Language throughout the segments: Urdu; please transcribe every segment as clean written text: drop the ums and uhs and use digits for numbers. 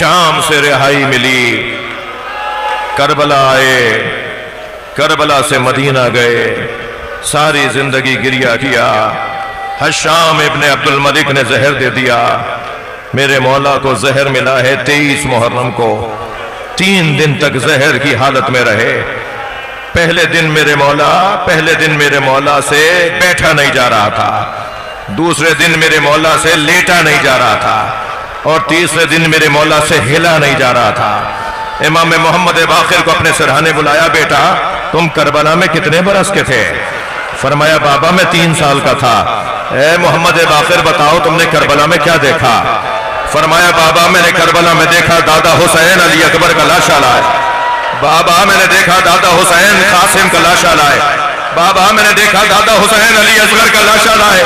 شام سے رہائی ملی، کربلا آئے، کربلا سے مدینہ گئے، ساری زندگی گریہ کیا۔ حشام ابن عبد الملک نے زہر دے دیا۔ میرے مولا کو زہر ملا ہے 23 محرم کو، 3 دن تک زہر کی حالت میں رہے۔ پہلے دن میرے مولا سے بیٹھا نہیں جا رہا تھا، دوسرے دن میرے مولا سے لیٹا نہیں جا رہا تھا، اور تیسرے دن میرے مولا سے ہلا نہیں جا رہا تھا۔ امام محمد باقر کو اپنے سرہانے بلایا، بیٹا تم کربلا میں کتنے برس کے تھے؟ فرمایا بابا میں 3 سال کا تھا۔ اے محمد باقر بتاؤ تم نے کربلا میں کیا دیکھا؟ فرمایا بابا میں نے کربلا میں دیکھا دادا حسین علی اکبر کا لاشا لائے، بابا میں نے دیکھا دادا حسین قاسم کا لاشا لائے، بابا میں نے دیکھا دادا حسین علی اصغر کا لاشا لائے۔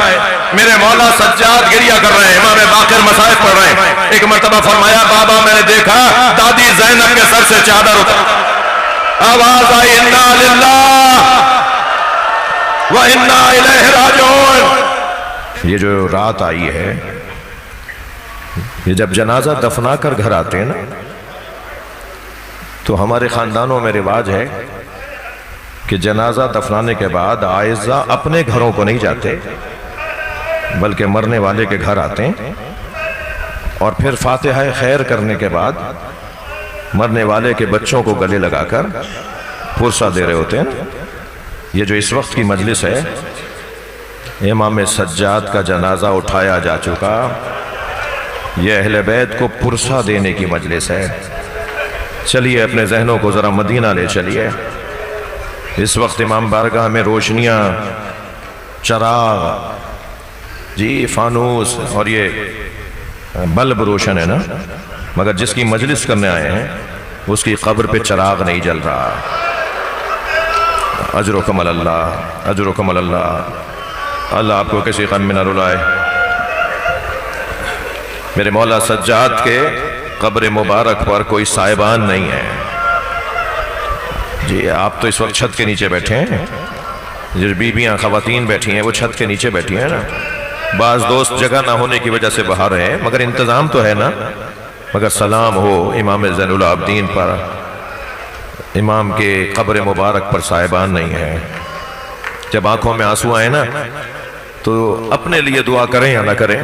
میرے مولا سجاد گریہ کر رہے ہیں، امام باقر مصائب پڑھ رہے ہیں۔ ایک مرتبہ فرمایا بابا میں نے دیکھا دادی زینب کے سر سے چادر اتر، آواز آئی انا للہ و انا الیہ راجعون۔ یہ جو رات آئی ہے، یہ جب جنازہ دفنا کر گھر آتے ہیں نا، تو ہمارے خاندانوں میں رواج ہے کہ جنازہ دفنانے کے بعد آئزہ اپنے گھروں کو نہیں جاتے، بلکہ مرنے والے کے گھر آتے ہیں، اور پھر فاتحہ خیر کرنے کے بعد مرنے والے کے بچوں کو گلے لگا کر پرسہ دے رہے ہوتے ہیں۔ یہ جو اس وقت کی مجلس ہے، امام سجاد کا جنازہ اٹھایا جا چکا، یہ اہل بیت کو پرسہ دینے کی مجلس ہے۔ چلیے اپنے ذہنوں کو ذرا مدینہ لے چلیے۔ اس وقت امام بارگاہ میں روشنیاں، چراغ، جی فانوس اور یہ بلب روشن ہے نا، مگر جس کی مجلس کرنے آئے ہیں اس کی قبر پہ چراغ نہیں جل رہا۔ اجرکم اللہ، اجرکم اللہ، اللہ آپ کو کسی غم میں نہ رلائے۔ میرے مولا سجاد کے قبر مبارک پر کوئی سائبان نہیں ہے۔ جی آپ تو اس وقت چھت کے نیچے بیٹھے ہیں، جو بیویاں خواتین بیٹھی ہیں وہ چھت کے نیچے بیٹھی ہیں نا، بعض دوست جگہ نہ ہونے کی وجہ سے باہر رہے ہیں، مگر انتظام تو ہے نا۔ مگر سلام ہو امام زین العابدین پر، امام کے قبر مبارک پر سائبان نہیں ہے۔ جب آنکھوں میں آنسو آئے نا تو اپنے لیے دعا کریں یا نہ کریں،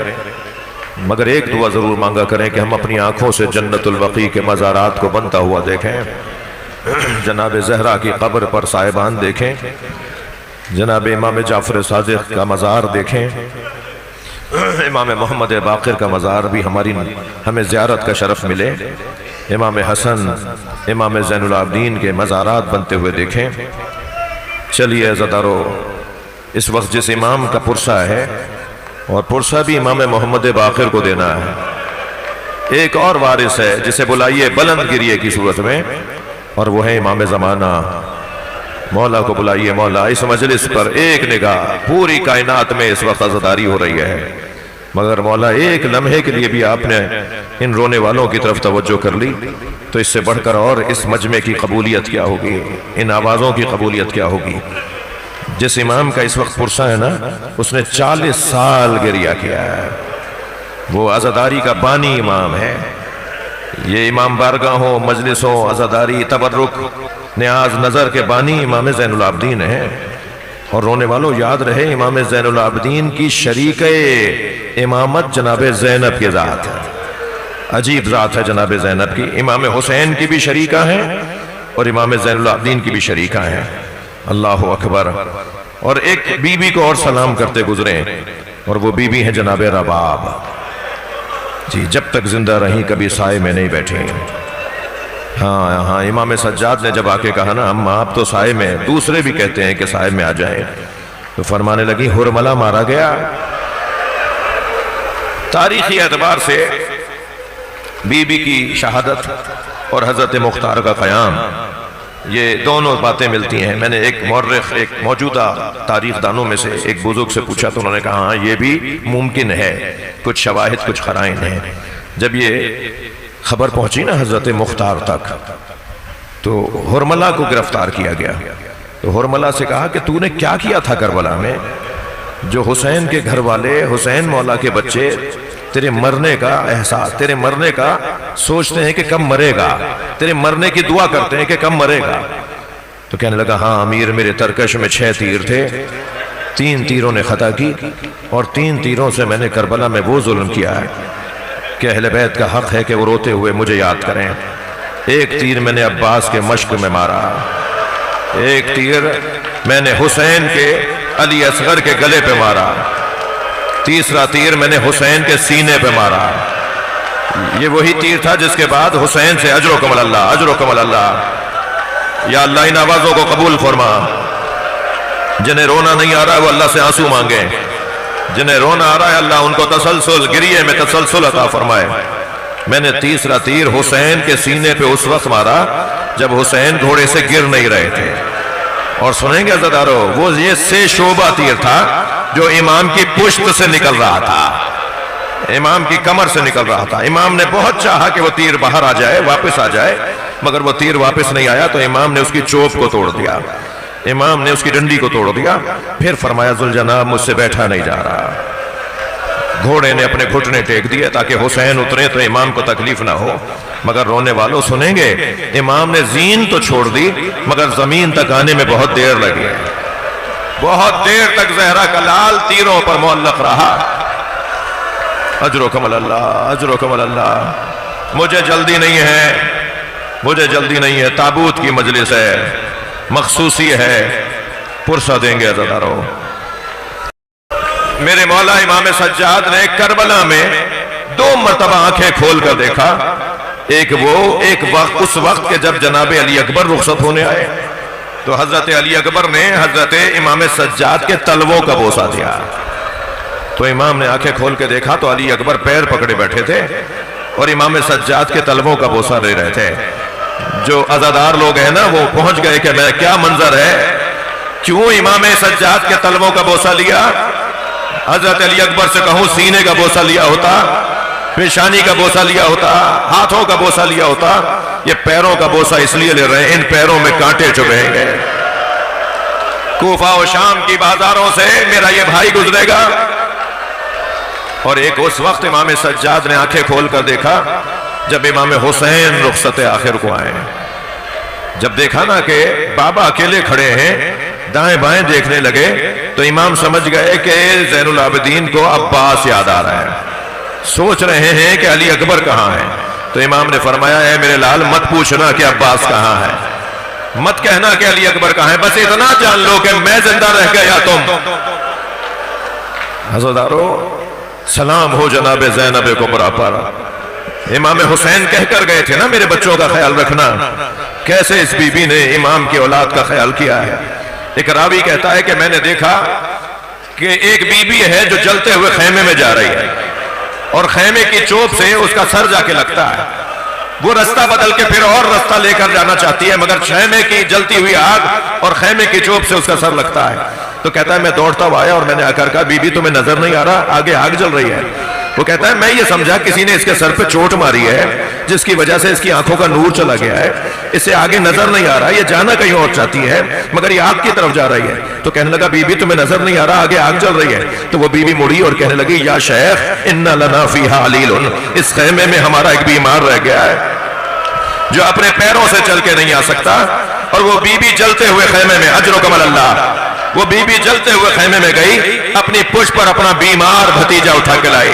مگر ایک دعا ضرور مانگا کریں کہ ہم اپنی آنکھوں سے جنت البقیع کے مزارات کو بنتا ہوا دیکھیں، جناب زہرا کی قبر پر سائبان دیکھیں، جناب امام جعفر صادق کا مزار دیکھیں، امام محمد باقر کا مزار بھی ہمیں زیارت کا شرف ملے، امام حسن، امام زین العابدین کے مزارات بنتے ہوئے دیکھیں۔ چلیے عزادارو، اس وقت جس امام کا پرسہ ہے، اور پرسہ بھی امام محمد باقر کو دینا ہے، ایک اور وارث ہے جسے بلائیے بلند گریے کی صورت میں، اور وہ ہے امام زمانہ۔ مولا کو بلائیے، مولا اس مجلس پر ایک نگاہ، پوری کائنات میں اس وقت عزاداری ہو رہی ہے، مگر مولا ایک لمحے کے لیے بھی آپ نے ان رونے والوں کی طرف توجہ کر لی تو اس سے بڑھ کر اور اس مجمع کی قبولیت کیا ہوگی، ان آوازوں کی قبولیت کیا ہوگی۔ جس امام کا اس وقت پرسہ ہے نا، اس نے 40 سال گریہ کیا ہے، وہ عزاداری کا بانی امام ہے۔ یہ امام بارگاہوں، مجلسوں، عزاداری، تبرک، نیاز، نظر کے بانی امام زین العابدین ہیں۔ اور رونے والوں یاد رہے، امام زین العابدین کی شریک امامت جناب زینب کی ذات ہے، عجیب ذات ہے جناب زینب کی۔ امام حسین کی بھی شریکہ ہیں اور امام زین العابدین کی بھی شریکہ ہیں۔ اللہ اکبر۔ اور ایک بی بی کو اور سلام کرتے گزرے، اور وہ بی بی ہیں جناب رباب جی، جب تک زندہ رہیں کبھی سائے میں نہیں بیٹھیں۔ ہاں امام سجاد نے جب آ کے کہا نا ہم آپ تو سائے میں، دوسرے بھی کہتے ہیں کہ سائے میں آ جائیں، تو فرمانے لگی ہرملہ مارا گیا۔ تاریخی اعتبار سے بی بی کی شہادت اور حضرت مختار کا قیام، یہ دونوں باتیں ملتی ہیں۔ میں نے ایک مورخ، ایک موجودہ تاریخ دانوں میں سے ایک بزرگ سے پوچھا تو انہوں نے کہا ہاں یہ بھی ممکن ہے، کچھ شواہد، کچھ قرائن ہیں۔ جب یہ خبر پہنچی نا حضرت مختار تک تو ہرملہ کو گرفتار کیا گیا، تو ہرملہ سے کہا کہ تو نے کیا کیا تھا کربلا میں، جو حسین کے گھر والے، حسین مولا کے بچے تیرے مرنے کا احساس، تیرے مرنے کا سوچتے ہیں کہ کب مرے گا، تیرے مرنے کی دعا کرتے ہیں کہ کب مرے گا۔ تو کہنے لگا ہاں امیر، میرے ترکش میں 6 تیر تھے، 3 تیروں نے خطا کی، اور 3 تیروں سے میں نے کربلا میں وہ ظلم کیا ہے کہ اہل بیت کا حق ہے کہ وہ روتے ہوئے مجھے یاد کریں۔ 1 تیر میں نے عباس کے مشک میں مارا، 1 تیر میں نے حسین کے علی اصغر کے گلے پہ مارا، 3 تیر میں نے حسین کے سینے پہ مارا۔ یہ وہی تیر تھا جس کے بعد حسین سے اجرکم اللہ، اجرکم اللہ، یا اللہ ان آوازوں کو قبول فرما۔ جنہیں رونا نہیں آ رہا ہے وہ اللہ سے آنسو مانگیں، جنہیں رونا آ رہا ہے اللہ ان کو تسلسل، گریے میں تسلسل عطا فرمائے۔ میں نے 3 تیر حسین کے سینے پہ اس وقت مارا جب حسین گھوڑے سے گر نہیں رہے تھے۔ اور سنیں گے عزیزارو، وہ یہ 6 شعبہ تیر تھا جو امام کی پشت سے نکل رہا تھا، امام کی کمر سے نکل رہا تھا۔ امام نے بہت چاہا کہ وہ تیر باہر آ جائے، واپس آ جائے، مگر وہ تیر واپس نہیں آیا، تو امام نے اس کی چوب کو توڑ دیا، امام نے اس کی ڈنڈی کو توڑ دیا۔ پھر فرمایا ذوالجناب مجھ سے بیٹھا نہیں جا رہا۔ گھوڑے نے اپنے گھٹنے ٹیک دیے تاکہ حسین اترے تو امام کو تکلیف نہ ہو، مگر رونے والوں سنیں گے، امام نے زین تو چھوڑ دی مگر زمین تک آنے میں بہت دیر لگی، بہت دیر تک زہرا کا لال تیروں پر معلق رہا۔ اجرکم اللہ، اجرکم اللہ۔ مجھے جلدی نہیں ہے، مجھے جلدی نہیں ہے، تابوت کی مجلس ہے، مخصوصی ہے، پرسہ دیں گے عزیزارو۔ میرے مولا امام سجاد نے کربلا میں 2 مرتبہ آنکھیں کھول کر دیکھا، ایک وقت اس وقت کہ جب جناب علی اکبر رخصت ہونے آئے تو حضرت علی اکبر نے حضرت امام سجاد کے تلووں کا بوسہ دیا، تو امام نے آنکھیں کھول کے دیکھا تو علی اکبر پیر پکڑے بیٹھے تھے اور امام سجاد کے تلووں کا بوسہ لے رہے تھے۔ جو عزادار لوگ ہیں نا وہ پہنچ گئے کہ میں کیا منظر ہے، کیوں امام سجاد کے تلووں کا بوسہ لیا؟ حضرت علی اکبر سے کہوں سینے کا بوسہ لیا ہوتا، پیشانی کا بوسہ لیا ہوتا، ہاتھوں کا بوسہ لیا ہوتا، یہ پیروں کا بوسہ اس لیے لے رہے ہیں ان پیروں میں کانٹے چبھیں گے۔ کوفہ و شام کی بازاروں سے میرا یہ بھائی گزرے گا۔ اور ایک اس وقت امام سجاد نے آنکھیں کھول کر دیکھا جب امام حسین رخصت آخر کو آئے، جب دیکھا نا کہ بابا اکیلے کھڑے ہیں، دائیں بائیں دیکھنے لگے تو امام سمجھ گئے کہ زین العابدین کو عباس یاد آ رہا ہے، سوچ رہے ہیں کہ علی اکبر کہاں ہے۔ تو امام نے فرمایا اے میرے لال مت پوچھنا کہ عباس کہاں ہے، مت کہنا کہ علی اکبر کہاں ہے، بس اتنا جان لو کہ میں زندہ رہ گیا تم۔ حضرتارو سلام ہو جناب زینب کبریٰ پر۔ امام حسین کہہ کر گئے تھے نا میرے بچوں کا خیال رکھنا، کیسے اس بی بی نے امام کی اولاد کا خیال کیا ہے۔ ایک راوی کہتا ہے کہ میں نے دیکھا کہ ایک بی بی ہے جو جلتے ہوئے خیمے میں جا رہی ہے اور خیمے کی چوب سے اس کا سر جا کے لگتا ہے، وہ رستہ بدل کے پھر اور رستہ لے کر جانا چاہتی ہے مگر خیمے کی جلتی ہوئی آگ اور خیمے کی چوب سے اس کا سر لگتا ہے۔ تو کہتا ہے میں دوڑتا ہوا آیا اور میں نے آ کر کہا بی بی تمہیں نظر نہیں آ رہا آگے آگ جل رہی ہے؟ وہ کہتا ہے میں یہ سمجھا کسی نے اس کے سر پہ چوٹ ماری ہے جس کی وجہ سے اس کی آنکھوں کا نور چلا گیا ہے، اسے آگے نظر نہیں آ رہا، یہ جانا کہیں اور چاہتی ہے مگر یہ آگ کی طرف جا رہی ہے۔ تو کہنے لگا بی بی تمہیں نظر نہیں آ رہا آگے آگ جل رہی ہے؟ تو وہ بی بی مڑی اور کہنے لگی یا شیخ ان لنا فیہا علیل، اس خیمے میں ہمارا ایک بیمار رہ گیا ہے جو اپنے پیروں سے چل کے نہیں آ سکتا۔ اور وہ بی بی جلتے ہوئے خیمے میں، اجرکم اللہ، وہ بی بی جلتے ہوئے خیمے میں گئی، اپنی پشت پر اپنا بیمار بھتیجا اٹھا کے لائی۔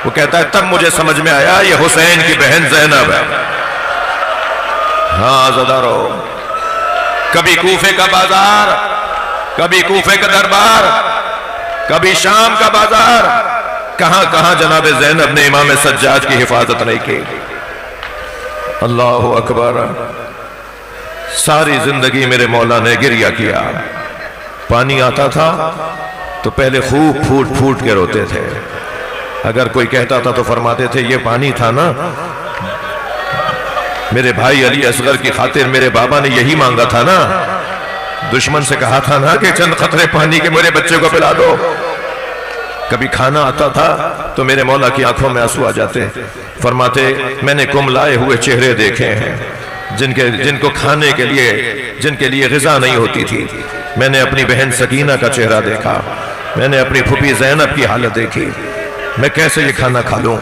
وہ کہتا ہے تب مجھے سمجھ میں آیا یہ حسین کی بہن زینب ہے۔ ہاں عزادارو، کبھی کوفے کا بازار، کبھی کوفے کا دربار، کبھی شام کا بازار، کہاں کہاں جناب زینب نے امام سجاد کی حفاظت نہیں کی۔ اللہ اکبر۔ ساری زندگی میرے مولا نے گریہ کیا، پانی آتا تھا تو پہلے خوب پھوٹ پھوٹ کے روتے تھے، اگر کوئی کہتا تھا تو فرماتے تھے یہ پانی تھا نا میرے بھائی علی اصغر کی خاطر میرے بابا نے یہی مانگا تھا نا، دشمن سے کہا تھا نا کہ چند قطرے پانی کے میرے بچے کو پلا دو۔ کبھی کھانا آتا تھا تو میرے مولا کی آنکھوں میں آنسو آ جاتے، فرماتے میں نے کم لائے ہوئے چہرے دیکھے ہیں جن کو کھانے کے لیے جن کے لیے غذا نہیں ہوتی تھی۔ میں نے اپنی بہن سکینہ کا چہرہ دیکھا، میں نے اپنی پھوپھی زینب کی حالت دیکھی، میں کیسے یہ کھانا کھا لوں؟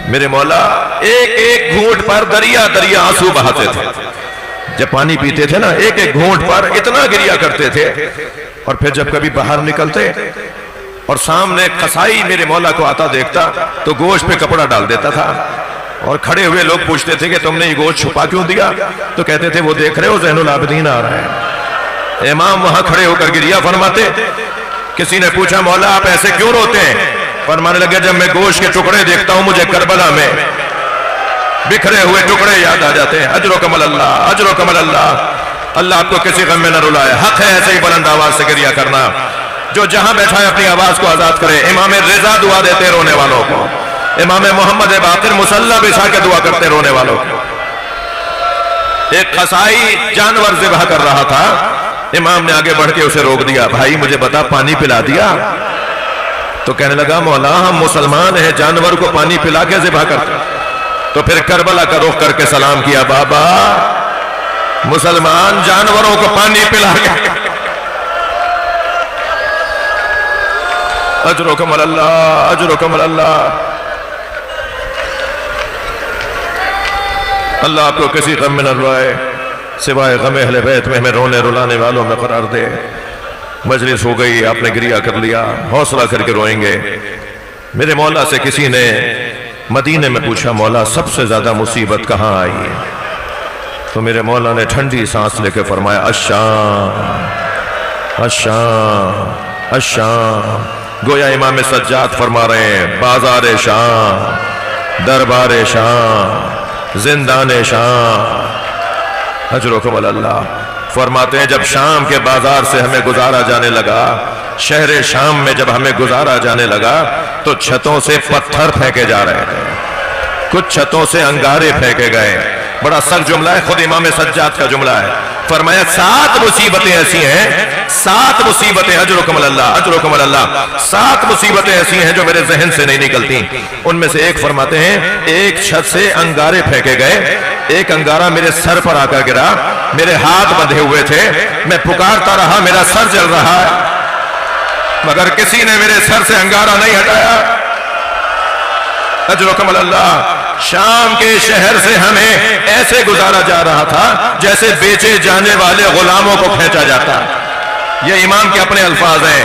میرے مولا ایک ایک گھونٹ پر دریا دریا آنسو بہاتے تھے. جب پانی پیتے تھے نا ایک ایک گھونٹ پر اتنا گریا کرتے تھے. اور پھر جب کبھی باہر نکلتے اور سامنے قصائی میرے مولا کو آتا دیکھتا تو گوشت پہ کپڑا ڈال دیتا تھا. اور کھڑے ہوئے لوگ پوچھتے تھے کہ تم نے یہ گوشت چھپا کیوں دیا؟ تو کہتے تھے وہ دیکھ رہے ہو زین العابدین آ رہا ہے. امام وہاں کھڑے ہو کر گریا فرماتے. کسی نے پوچھا مولا آپ ایسے کیوں روتے ہیں؟ فرمانے لگے جب میں گوشت کے ٹکڑے دیکھتا ہوں مجھے کربلا میں بکھرے ہوئے ٹکڑے یاد آ جاتے ہیں. اجر و کمل اللہ، اجر و کمل اللہ. اللہ آپ کو کسی غم میں نہ رلائے. حق ہے ایسے ہی بلند آواز سے گریا کرنا. جو جہاں بیٹھا ہے اپنی آواز کو آزاد کرے. امام رضا دعا دیتے رونے والوں کو. امام محمد باقر مصلی بچھا کے دعا کرتے رونے والوں کو. ایک قصائی جانور ذبح کر رہا تھا. امام نے آگے بڑھ کے اسے روک دیا. بھائی مجھے بتا پانی پلا دیا؟ تو کہنے لگا مولا ہم مسلمان ہیں جانور کو پانی پلا کے ذبح کرتے. تو پھر کربلا کا رخ کر کے سلام کیا. بابا مسلمان جانوروں کو پانی پلا کے. اجر و کمل اللہ، اجر و کمل اللہ. اللہ آپ کو کسی غم میں نہ رلائے سوائے غم اہل بیت میں ہمیں رونے رلانے والوں میں قرار دے. مجلس ہو گئی، آپ نے گریا کر لیا، حوصلہ کر کے روئیں گے. میرے مولا سے کسی نے مدینے میں پوچھا مولا سب سے زیادہ مصیبت کہاں آئی؟ تو میرے مولا نے ٹھنڈی سانس لے کے فرمایا الشام، الشام، الشام. گویا امام سجاد فرما رہے ہیں بازار شام، دربار شام، زندان شام. اجر و کمل اللہ. فرماتے ہیں جب شام کے بازار سے ہمیں گزارا جانے لگا، شہر شام میں جب ہمیں گزارا جانے لگا تو چھتوں سے پتھر پھینکے جا رہے تھے، کچھ چھتوں سے انگارے پھینکے گئے. بڑا سخت جملہ ہے، خود امام سجاد کا جملہ ہے. فرمایا 7 مصیبتیں ایسی ہیں، 7 مصیبتیں. اجر و کمل اللہ، اجر و کمل اللہ. 7 مصیبتیں ایسی ہیں جو میرے ذہن سے نہیں نکلتی. ان میں سے ایک فرماتے ہیں ایک چھت سے انگارے پھینکے گئے. ایک انگارہ میرے سر پر آ کر گرا. میرے ہاتھ بندھے ہوئے تھے، میں پکارتا رہا، میرا سر جل رہا ہے مگر کسی نے میرے سر سے انگارہ نہیں ہٹایا. اجر و کمل اللہ. شام کے شہر سے ہمیں ایسے گزارا جا رہا تھا جیسے بیچے جانے والے غلاموں کو کھینچا جاتا. یہ امام کے اپنے الفاظ ہیں.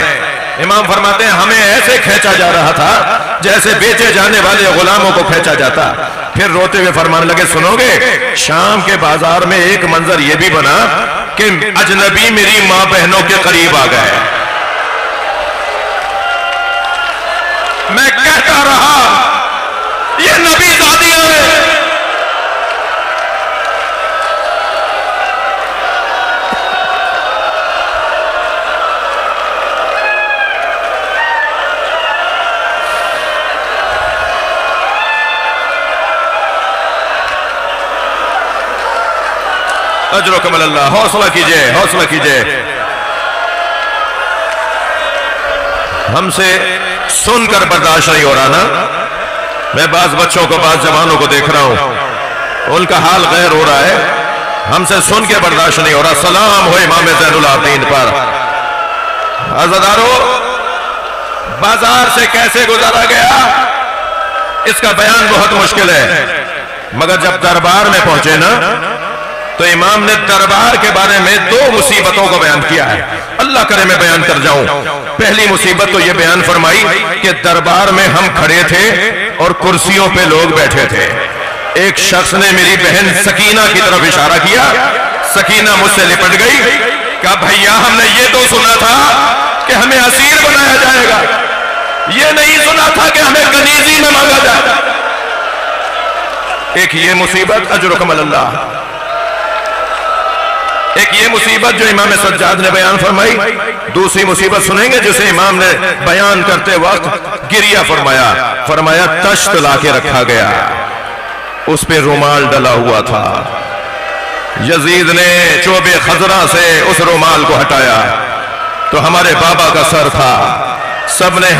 امام فرماتے ہیں ہمیں ایسے کھینچا جا رہا تھا جیسے بیچے جانے والے غلاموں کو کھینچا جاتا. پھر روتے ہوئے فرمانے لگے سنو گے شام کے بازار میں ایک منظر یہ بھی بنا کہ اجنبی میری ماں بہنوں کے قریب آ گئے. میں کہتا رہا یہ نبی زادیاں ہیں. اجر و کمل اللہ. حوصلہ کیجئے، حوصلہ کیجئے. ہم سے سن کر برداشت نہیں ہو رہا نا. میں بعض بچوں کو بعض جوانوں کو دیکھ رہا ہوں ان کا حال غیر ہو رہا ہے. ہم سے سن کے برداشت نہیں ہو رہا. سلام ہو امام زین العابدین پر. عزادارو بازار سے کیسے گزارا گیا اس کا بیان بہت مشکل ہے مگر جب دربار میں پہنچے نا تو امام نے دربار کے بارے میں 2 مصیبتوں کو بیان کیا ہے. اللہ کرے میں بیان کر جاؤں. پہلی مصیبت تو یہ بیان فرمائی کہ دربار میں ہم کھڑے تھے اور کرسیوں پہ لوگ بیٹھے تھے. ایک شخص نے میری بہن سکینہ کی طرف اشارہ کیا. سکینہ مجھ سے لپٹ گئی. کہا بھیا ہم نے یہ تو سنا تھا کہ ہمیں اسیر بنایا جائے گا، یہ نہیں سنا تھا کہ ہمیں کنیزی میں مانگا جائے گا. ایک یہ مصیبت. اجر و کمل اللہ. ایک یہ مصیبت جو امام سجاد نے بیان فرمائی. دوسری مصیبت سنیں گے جسے امام نے بیان کرتے وقت گریا فرمایا. فرمایا تشت لا کے رکھا گیا، اس پہ رومال ڈلا ہوا تھا. یزید نے چوبے خضرا سے اس رومال کو ہٹایا تو ہمارے بابا کا سر تھا. سب نے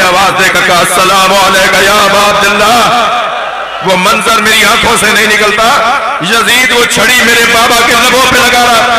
آواز دے کر کہا السلام علیکم یا ابا عبداللہ. وہ منظر میری آنکھوں سے نہیں نکلتا. یزید وہ چھڑی میرے بابا کے لبوں پہ لگا رہا.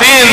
3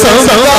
Some